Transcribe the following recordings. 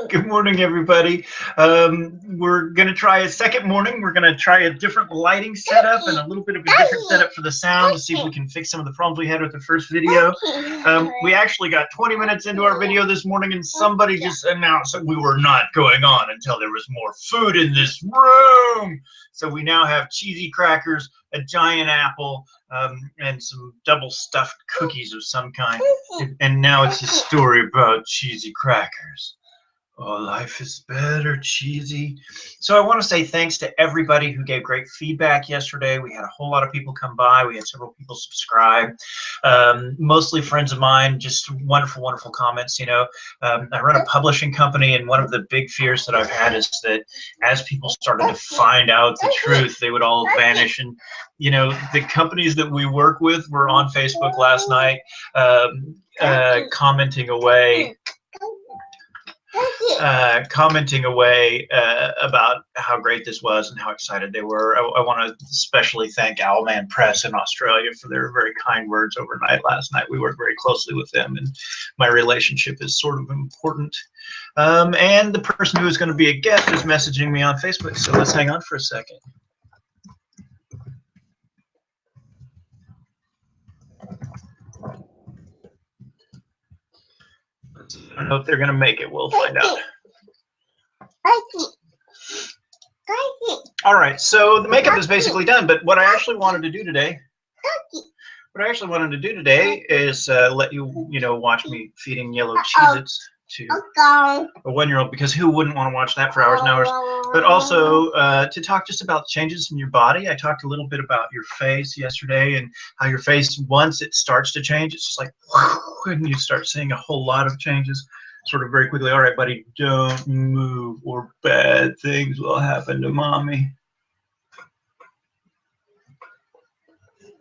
Good morning, everybody. We're going to try a second morning. We're going to try a different lighting setup and a little bit of a different setup for the sound to see if we can fix some of the problems we had with the first video. We actually got 20 minutes into our video this morning and somebody just announced that we were not going on until there was more food in this room. So we now have cheesy crackers, a giant apple, and some double stuffed cookies of some kind. And now it's a story about cheesy crackers. Oh, life is better, cheesy. So I want to say thanks to everybody who gave great feedback yesterday. We had a whole lot of people come by. We had several people subscribe, mostly friends of mine, just wonderful, wonderful comments. You know, I run a publishing company, and one of the big fears that I've had is that as people started to find out the truth, they would all vanish. And, you know, the companies that we work with were on Facebook last night commenting away about how great this was and how excited they were. I want to especially thank Owlman Press in Australia for their very kind words overnight last night. We worked very closely with them, and my relationship is sort of important. And the person who is going to be a guest is messaging me on Facebook, so let's hang on for a second. I don't know if they're going to make it. We'll find out. All right, so the makeup is basically done, but what I actually wanted to do today is let you watch me feeding yellow Cheez-Its to a 1-year-old, because who wouldn't want to watch that for hours and hours? But also to talk just about changes in your body. I talked a little bit about your face yesterday and how your face, once it starts to change, it's just like, and you start seeing a whole lot of changes sort of very quickly. All right, buddy, don't move or bad things will happen to mommy.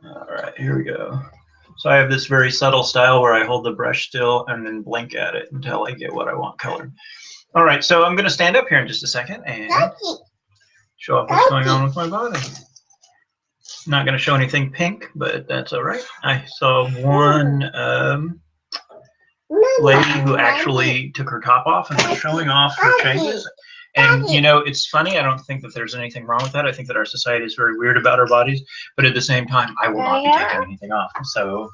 All right, here we go. So I have this very subtle style where I hold the brush still and then blink at it until I get what I want colored. All right, so I'm going to stand up here in just a second and show off what's going on with my body. Not going to show anything pink, but that's all right. I saw one lady who actually took her top off and was showing off her changes. And, you know, it's funny. I don't think that there's anything wrong with that. I think that our society is very weird about our bodies. But at the same time, I will not be taking anything off. So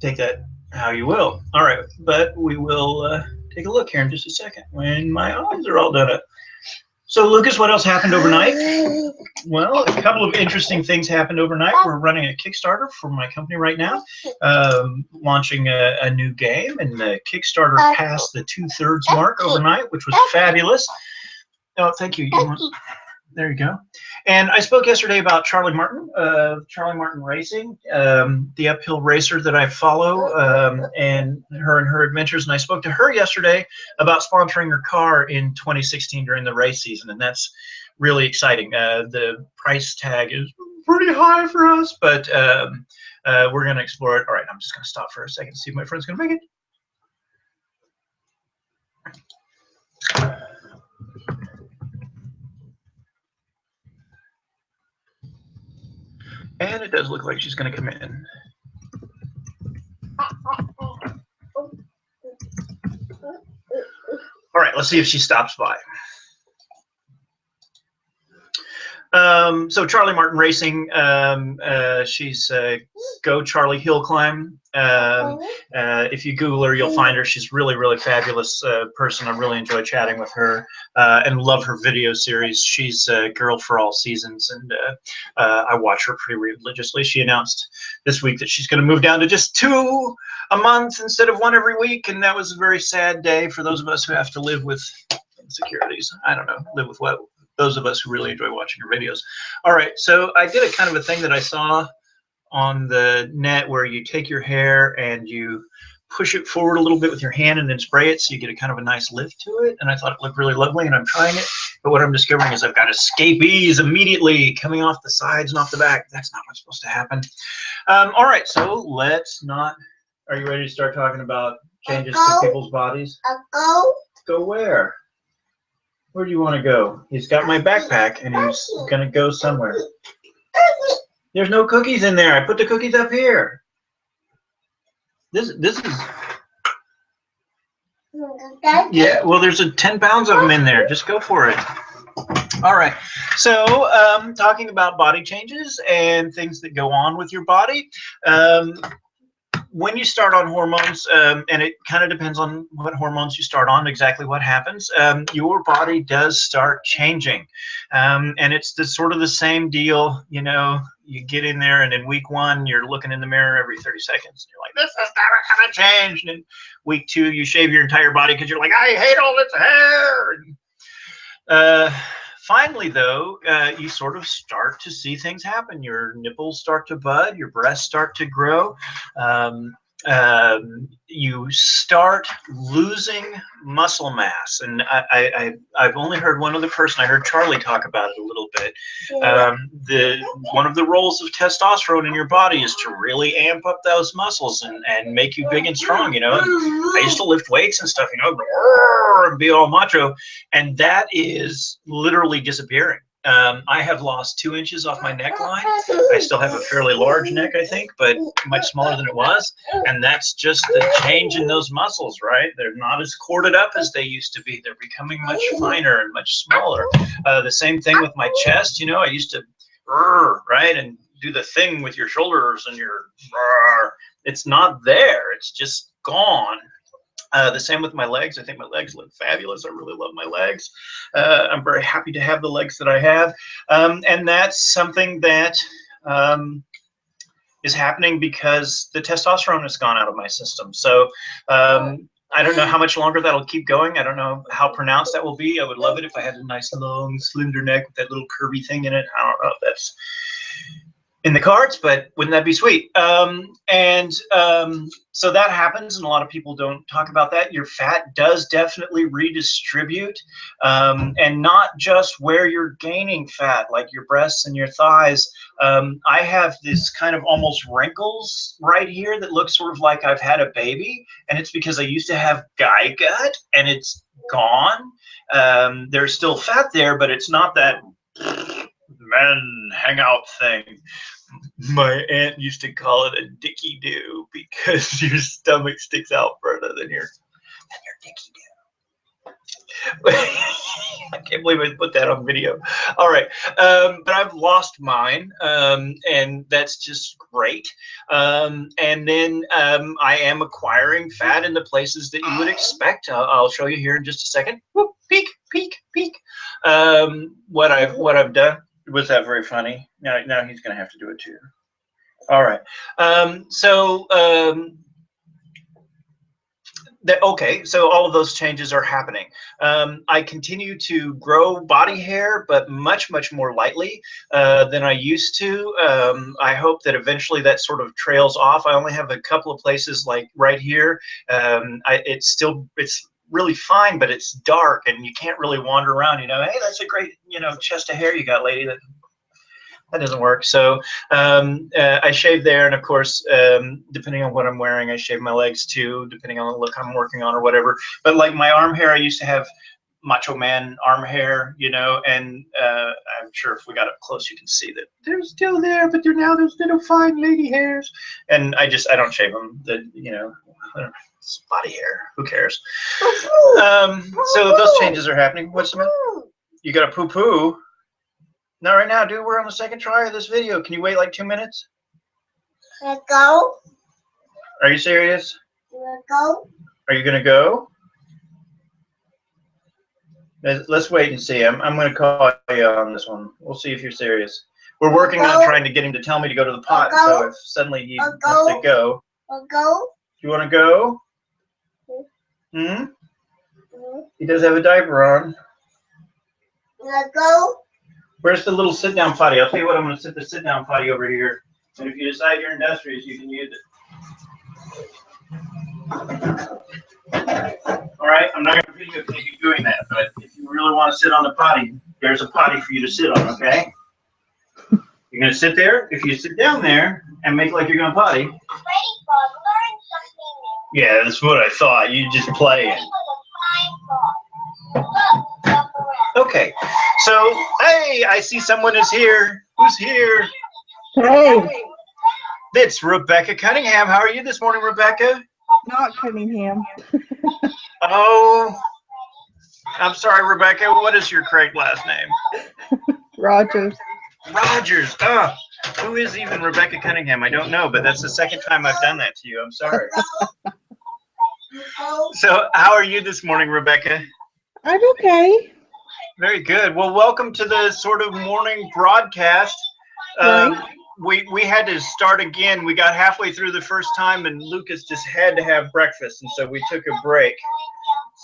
take that how you will. All right. But we will take a look here in just a second when my eyes are all done up. So, Lucas, what else happened overnight? Well, a couple of interesting things happened overnight. We're running a Kickstarter for my company right now, launching a new game, and the Kickstarter passed the 2/3 mark overnight, which was fabulous. Oh, thank you. There you go. And I spoke yesterday about Charlie Martin, Charlie Martin Racing, the uphill racer that I follow, and her adventures. And I spoke to her yesterday about sponsoring her car in 2016 during the race season, and that's really exciting. The price tag is pretty high for us, but we're going to explore it. All right, I'm just going to stop for a second to see if my friend's going to make it. And it does look like she's going to come in. All right, let's see if she stops by. So Charlie Martin Racing, she's Go Charlie Hill Climb. If you Google her, you'll find her. She's really, really fabulous person. I really enjoy chatting with her and love her video series. She's a girl for all seasons, and I watch her pretty religiously. She announced this week that she's going to move down to just 2 a month instead of 1 every week, and that was a very sad day for those of us who have to live with insecurities. I don't know, live with what? Those of us who really enjoy watching her videos. All right, so I did a kind of a thing that I saw on the net where you take your hair and you push it forward a little bit with your hand and then spray it so you get a kind of a nice lift to it. And I thought it looked really lovely, and I'm trying it. But what I'm discovering is I've got escapees immediately coming off the sides and off the back. That's not what's supposed to happen. All right, so let's not. Are you ready to start talking about changes to people's bodies? Go where? Where do you want to go? He's got my backpack, and he's going to go somewhere. There's no cookies in there. I put the cookies up here. This is Yeah, well, there's 10 pounds of them in there. Just go for it. All right. So, talking about body changes and things that go on with your body. When you start on hormones, and it kind of depends on what hormones you start on, exactly what happens, your body does start changing. And it's sort of the same deal, you know, you get in there and in week 1, you're looking in the mirror every 30 seconds. You're like, this is never going to change. And in week 2, you shave your entire body because you're like, I hate all this hair. Finally, though, you sort of start to see things happen. Your nipples start to bud, your breasts start to grow. You start losing muscle mass. And I've only heard one other person. I heard Charlie talk about it a little bit. One of the roles of testosterone in your body is to really amp up those muscles and make you big and strong, you know. And I used to lift weights and stuff, you know, and be all macho, and that is literally disappearing. I have lost 2 inches off my neckline. I still have a fairly large neck, I think, but much smaller than it was. And that's just the change in those muscles, right? They're not as corded up as they used to be. They're becoming much finer and much smaller. The same thing with my chest. You know, I used to, right, and do the thing with your shoulders and your, it's not there. It's just gone. The same with my legs. I think my legs look fabulous. I really love my legs. I'm very happy to have the legs that I have. And that's something that is happening because the testosterone has gone out of my system. So I don't know how much longer that'll keep going. I don't know how pronounced that will be. I would love it if I had a nice long slender neck with that little curvy thing in it. I don't know if that's in the cards, but wouldn't that be sweet? So that happens, and a lot of people don't talk about that. Your fat does definitely redistribute, and not just where you're gaining fat, like your breasts and your thighs. I have this kind of almost wrinkles right here that looks sort of like I've had a baby, and it's because I used to have guy gut, and it's gone. There's still fat there, but it's not that men hangout thing. My aunt used to call it a dicky do because your stomach sticks out further than your dicky do. I can't believe I put that on video. All right, but I've lost mine, and that's just great. And then I am acquiring fat in the places that you would expect. I'll show you here in just a second. Whoop, peek, peek, peek. What I've done. Was that very funny? Now he's going to have to do it too. All right. Okay, so all of those changes are happening. I continue to grow body hair, but much, much more lightly than I used to. I hope that eventually that sort of trails off. I only have a couple of places like right here. It's really fine, but it's dark and you can't really wander around, you know, hey, that's a great, you know, chest of hair you got, lady. That doesn't work. So I shave there, and of course, depending on what I'm wearing, I shave my legs too, depending on the look I'm working on or whatever. But like my arm hair, I used to have macho man arm hair, you know, and I'm sure if we got up close, you can see that they're still there, but they're now those little fine lady hairs. And I don't shave them. You know, it's body hair. Who cares? So those changes are happening. What's the matter? You got a poo-poo? Not right now, dude. We're on the second try of this video. Can you wait like 2 minutes? Let's go. Are you serious? Let's go. Are you gonna go? Let's wait and see. I'm gonna call you on this one. We'll see if you're serious. We're working on trying to get him to tell me to go to the pot. So if suddenly he wants to go. Let's go. You want to go? He does have a diaper on. Let's go. Where's the little sit-down potty? I'll tell you what, I'm going to sit the sit-down potty over here. And if you decide you're industrious, you can use it. All right, I'm not going to videotape you doing that, but if you really want to sit on the potty, there's a potty for you to sit on, okay? You're going to sit there. If you sit down there and make like you're going to potty. Yeah, that's what I thought. You just playing. Okay, so, hey, I see someone is here. Who's here? Hey. It's Rebecca Cunningham. How are you this morning, Rebecca? Not Cunningham. Oh, I'm sorry, Rebecca. What is your correct last name? Rogers. Rogers. Oh, who is even Rebecca Cunningham? I don't know, but that's the second time I've done that to you. I'm sorry. So, how are you this morning, Rebecca? I'm okay. Very good. Well, welcome to the sort of morning broadcast. Right. We had to start again. We got halfway through the first time, and Lucas just had to have breakfast, and so we took a break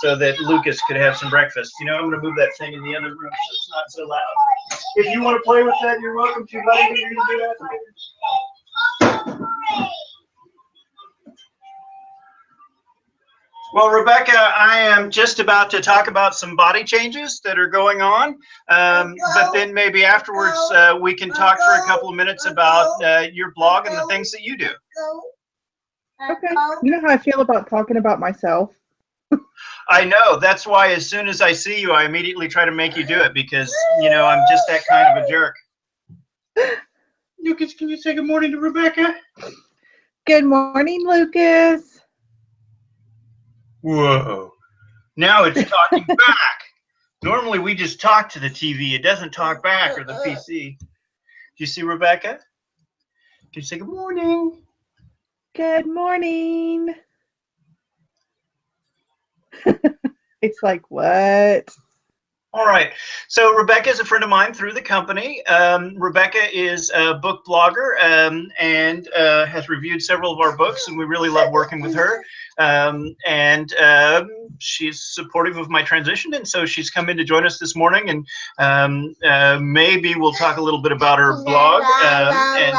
so that Lucas could have some breakfast. You know, I'm going to move that thing in the other room so it's not so loud. If you want to play with that, you're welcome to, buddy. You can do that. Well, Rebecca, I am just about to talk about some body changes that are going on, but then maybe afterwards we can talk for a couple of minutes about your blog and the things that you do. Okay. You know how I feel about talking about myself? I know. That's why as soon as I see you, I immediately try to make you do it because, you know, I'm just that kind of a jerk. Lucas, can you say good morning to Rebecca? Good morning, Lucas. Whoa. Now it's talking back. Normally we just talk to the TV. It doesn't talk back or the PC. Do you see Rebecca? Can you say good morning? Good morning. It's like, what? All right. So Rebecca is a friend of mine through the company. Rebecca is a book blogger and has reviewed several of our books, and we really love working with her. She's supportive of my transition, and so she's come in to join us this morning, and maybe we'll talk a little bit about her blog and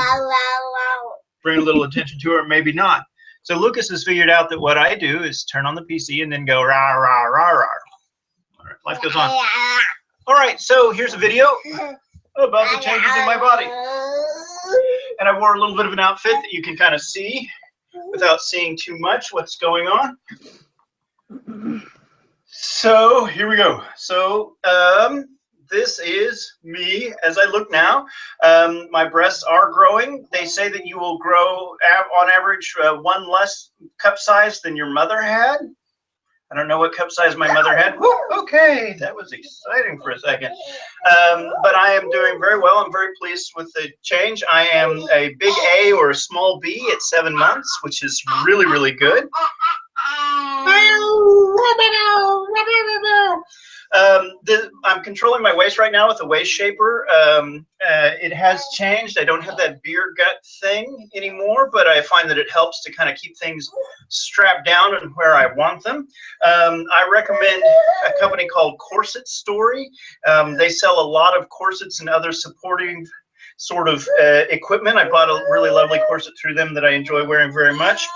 bring a little attention to her, maybe not. So Lucas has figured out that what I do is turn on the PC and then go rah, rah, rah, rah. All right, life goes on. All right, so here's a video about the changes in my body. And I wore a little bit of an outfit that you can kind of see without seeing too much what's going on. So here we go. So this is me as I look now. My breasts are growing. They say that you will grow on average one less cup size than your mother had. I don't know what cup size my mother had. Woo, okay, that was exciting for a second. But I am doing very well. I'm very pleased with the change. I am a big A or a small B at 7 months, which is really, really good. I'm controlling my waist right now with a waist shaper. It has changed. I don't have that beer gut thing anymore, but I find that it helps to kind of keep things strapped down and where I want them. I recommend a company called Corset Story. They sell a lot of corsets and other supporting sort of equipment. I bought a really lovely corset through them that I enjoy wearing very much.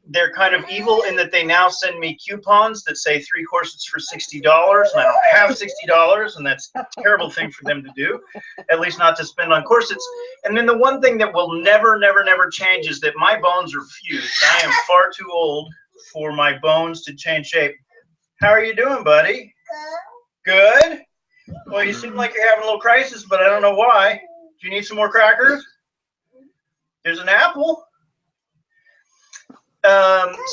They're kind of evil in that they now send me coupons that say 3 corsets for $60, and I don't have $60, and that's a terrible thing for them to do, at least not to spend on corsets. And then the one thing that will never, never, never change is that my bones are fused. I am far too old for my bones to change shape. How are you doing, buddy? Good? Well, you seem like you're having a little crisis, but I don't know why. Do you need some more crackers? There's an apple.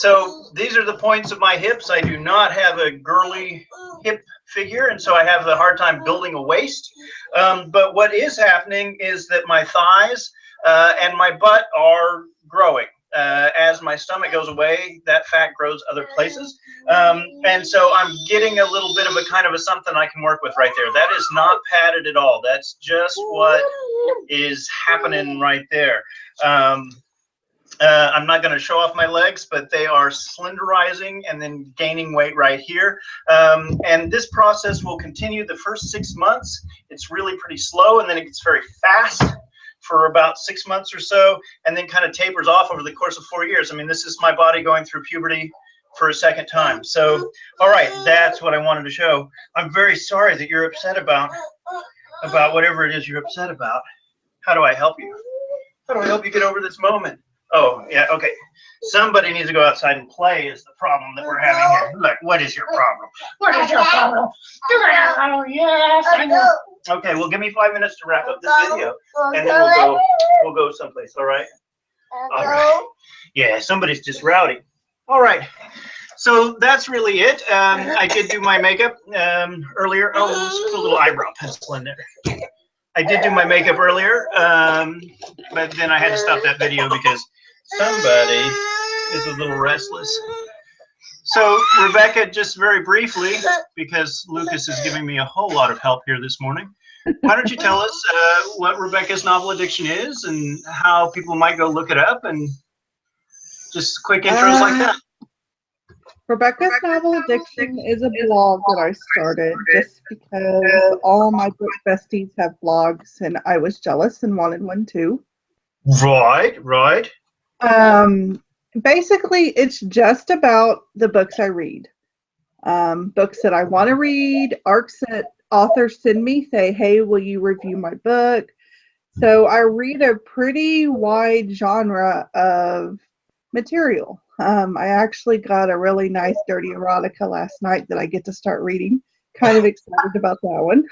So these are the points of my hips. I do not have a girly hip figure, and so I have a hard time building a waist. But what is happening is that my thighs and my butt are growing. As my stomach goes away, that fat grows other places. And so I'm getting a little bit of a kind of a something I can work with right there. That is not padded at all. That's just what is happening right there. I'm not going to show off my legs, but they are slenderizing and then gaining weight right here. And this process will continue the first 6 months. It's really pretty slow, and then it gets very fast for about 6 months or so, and then kind of tapers off over the course of 4 years. I mean, this is my body going through puberty for a second time. So, all right, that's what I wanted to show. I'm very sorry that you're upset about whatever it is you're upset about. How do I help you? How do I help you get over this moment? Oh, yeah, okay. Somebody needs to go outside and play is the problem that we're having here. Look, what is your problem? What is your problem? Oh, yes, I know. Okay, well, give me 5 minutes to wrap up this video, and then we'll go someplace, all right? All right. Yeah, somebody's just rowdy. All right. So that's really it. I did do my makeup earlier. Oh, just put a little eyebrow pencil in there. I did do my makeup earlier, but then I had to stop that video because somebody is a little restless. So Rebecca, just very briefly, because Lucas is giving me a whole lot of help here this morning, why don't you tell us what Rebecca's Novel Addiction is and how people might go look it up, and just quick intros like that. Rebecca's Novel Addiction is a blog that I started just because all my book besties have blogs and I was jealous and wanted one too. Right. Basically, it's just about the books I read. Books that I want to read, arcs that authors send me, say, hey, will you review my book? So I read a pretty wide genre of material. I actually got a really nice dirty erotica last night that I get to start reading. Kind of excited about that one.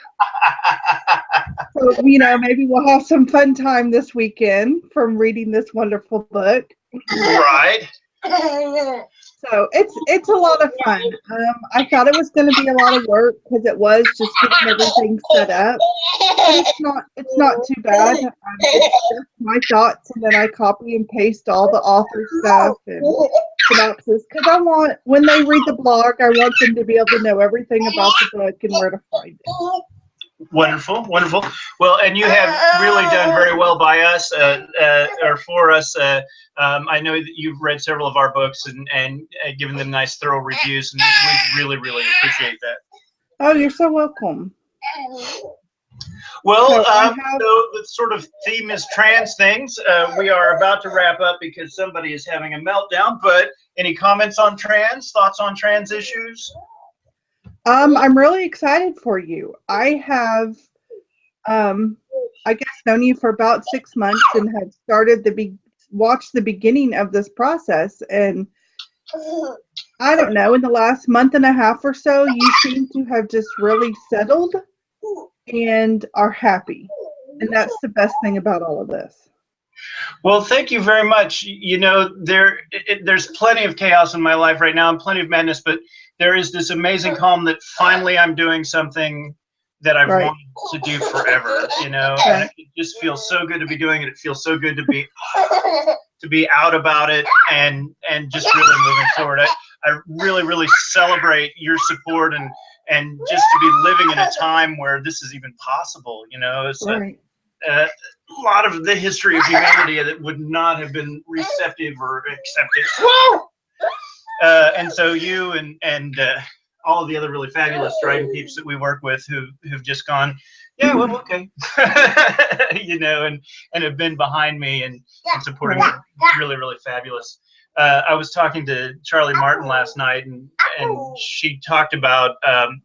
So, maybe we'll have some fun time this weekend from reading this wonderful book. Right. So it's a lot of fun. I thought it was going to be a lot of work because it was just getting everything set up. But it's not too bad. It's just my thoughts, and then I copy and paste all the author stuff and synopsis because when they read the blog, I want them to be able to know everything about the book and where to find it. Wonderful. Well, and you have really done very well by us, or for us. I know that you've read several of our books and given them nice, thorough reviews, and we really, really appreciate that. Oh, you're so welcome. Well, so the sort of theme is trans things. We are about to wrap up because somebody is having a meltdown, but any comments on trans, thoughts on trans issues? I'm really excited for you. I have, I guess, known you for about 6 months and have started watched the beginning of this process. And I don't know, in the last month and a half or so, you seem to have just really settled and are happy. And that's the best thing about all of this. Well, thank you very much. There's plenty of chaos in my life right now and plenty of madness, but there is this amazing calm that finally I'm doing something that I've wanted to do forever, and it just feels so good to be doing it. It feels so good to be out about it and just really moving forward. I really, really celebrate your support and just to be living in a time where this is even possible, it's a lot of the history of humanity that would not have been receptive or accepted. And so you and all of the other really fabulous Dryden peeps that we work with who've just gone, yeah, well, okay, and have been behind me and supporting me. It's really, really fabulous. I was talking to Charlie Martin last night, and she talked about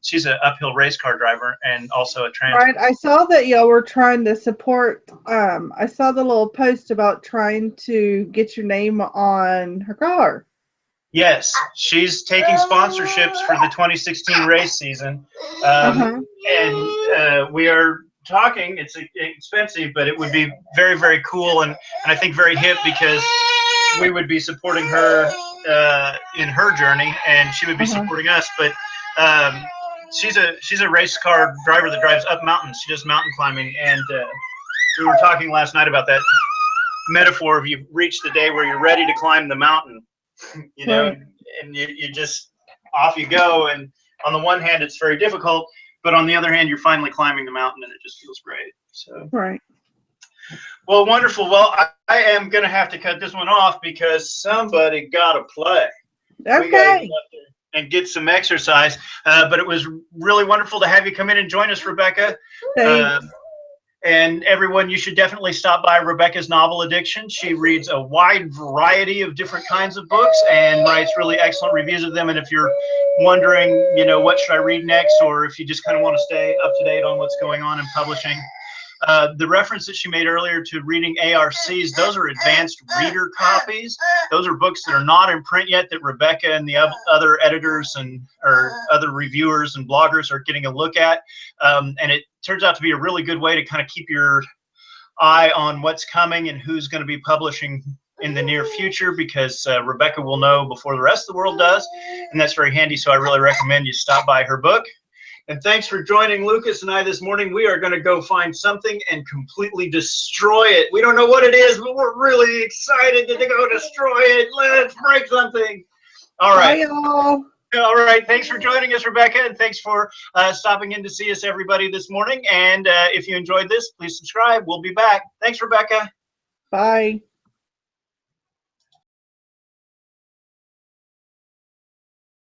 she's an uphill race car driver and also a trans. Right, I saw that y'all were trying to support. I saw the little post about trying to get your name on her car. Yes, she's taking sponsorships for the 2016 race season, and we are talking. It's expensive, but it would be very, very cool and I think very hip because we would be supporting her in her journey, and she would be supporting us. But she's a race car driver that drives up mountains. She does mountain climbing, and we were talking last night about that metaphor of you've reached the day where you're ready to climb the mountain. And you just off you go, and on the one hand it's very difficult, but on the other hand you're finally climbing the mountain and it just feels great. So well, wonderful. Well, I am gonna have to cut this one off because somebody gotta play. We gotta go up there and get some exercise, but it was really wonderful to have you come in and join us, Rebecca. And everyone, you should definitely stop by Rebecca's Novel Addiction. She reads a wide variety of different kinds of books and writes really excellent reviews of them. And if you're wondering, what should I read next, or if you just kind of want to stay up to date on what's going on in publishing, the reference that she made earlier to reading ARCs, those are advanced reader copies. Those are books that are not in print yet that Rebecca and the other editors or other reviewers and bloggers are getting a look at. And it turns out to be a really good way to kind of keep your eye on what's coming and who's going to be publishing in the near future because Rebecca will know before the rest of the world does, and that's very handy. So I really recommend you stop by her book. And thanks for joining Lucas and I this morning. We are going to go find something and completely destroy it. We don't know what it is, but we're really excited to go destroy it. Let's break something. All right. Bye, y'all. All right. Thanks for joining us, Rebecca, and thanks for stopping in to see us, everybody, this morning. And if you enjoyed this, please subscribe. We'll be back. Thanks, Rebecca. Bye.